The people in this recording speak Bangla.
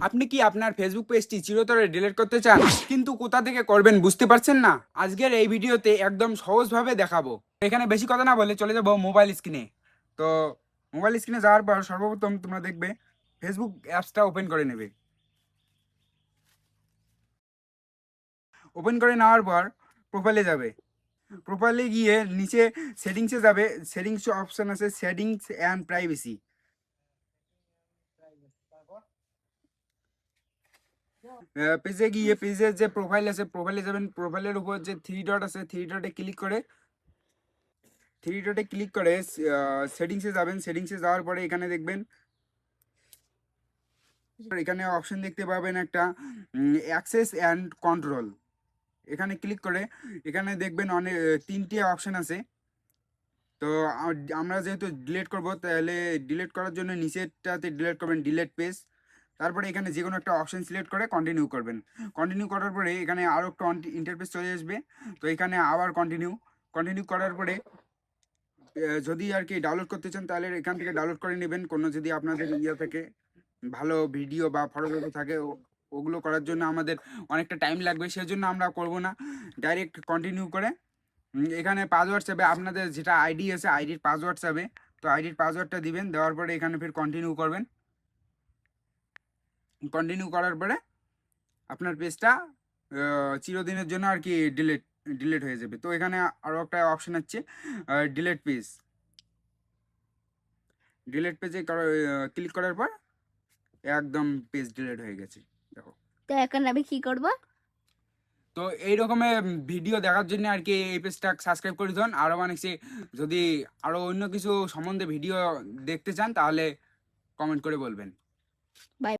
আপনি কি আপনার ফেসবুক পেজটি চিরতরে ডিলিট করতে চান কিন্তু কোথা থেকে করবেন বুঝতে পারছেন না? আজকের এই ভিডিওতে একদম সহজভাবে দেখাবো। এখানে বেশি কথা না বলে চলে যাব মোবাইল স্ক্রিনে। তো মোবাইল স্ক্রিনে যাওয়ার পর সর্বপ্রথম তোমরা দেখবে ফেসবুক অ্যাপসটা ওপেন করে নেবে। ওপেন করে নেওয়ার পর প্রোফাইলে যাবে। প্রোফাইলে গিয়ে নিচে সেটিংসে যাবে। সেটিংস অপশন আছে, সেটিংস অ্যান্ড প্রাইভেসি। পেজে গিয়ে পেজের যে প্রোফাইল আছে প্রোফাইলে যাবেন। প্রোফাইলের উপর যে থ্রি ডট আছে থ্রি ডটে ক্লিক করে সেটিংসে যাবেন। সেটিংসে যাওয়ার পরে এখানে দেখবেন, এখানে অপশন দেখতে পাবেন একটা অ্যাক্সেস অ্যান্ড কন্ট্রোল। এখানে ক্লিক করে এখানে দেখবেন অনেক তিনটি অপশন আছে। তো আমরা যেহেতু ডিলিট করব, তাহলে ডিলিট করার জন্য নিচেরটাতে ডিলিট করবেন ডিলিট পেজ। তারপরে এখানে যে কোনো একটা অপশন সিলেক্ট করে কন্টিনিউ করবেন। কন্টিনিউ করার পরে এখানে আরও একটা ইন্টারফেস চলে আসবে। তো এখানে আবার কন্টিনিউ করার পরে যদি আর কি ডাউনলোড করতে চান তাহলে এখান থেকে ডাউনলোড করে নেবেন। কোনো যদি আপনাদের থেকে ভালো ভিডিও বা ফটোগ্রাফি থাকে ওগুলো করার জন্য আমাদের অনেকটা টাইম লাগবে, সেজন্য আমরা করব না, ডাইরেক্ট কন্টিনিউ করে এখানে পাসওয়ার্ড চাবে। আপনাদের যেটা আইডি আছে আইডির পাসওয়ার্ড চাবে। তো আইডির পাসওয়ার্ডটা দিবেন, দেওয়ার পরে এখানে ফির কন্টিনিউ করবেন। কন্টিনিউ করার পরে আপনার পেজটা চিরদিনের জন্য আর কি ডিলিট হয়ে যাবে। তো এখানে আরও একটা অপশন আছে, ডিলিট পেজ। ডিলিট পেজে ক্লিক করার পর একদম পেজ ডিলিট হয়ে গেছে। দেখো, তো এখন আমি কি করব? তো এই রকমের ভিডিও দেখার জন্য আর কি এই পেজটা সাবস্ক্রাইব করে দিন। আরও অনেক যদি আরও অন্য কিছু সম্বন্ধে ভিডিও দেখতে চান তাহলে কমেন্ট করে বলবেন। বাই।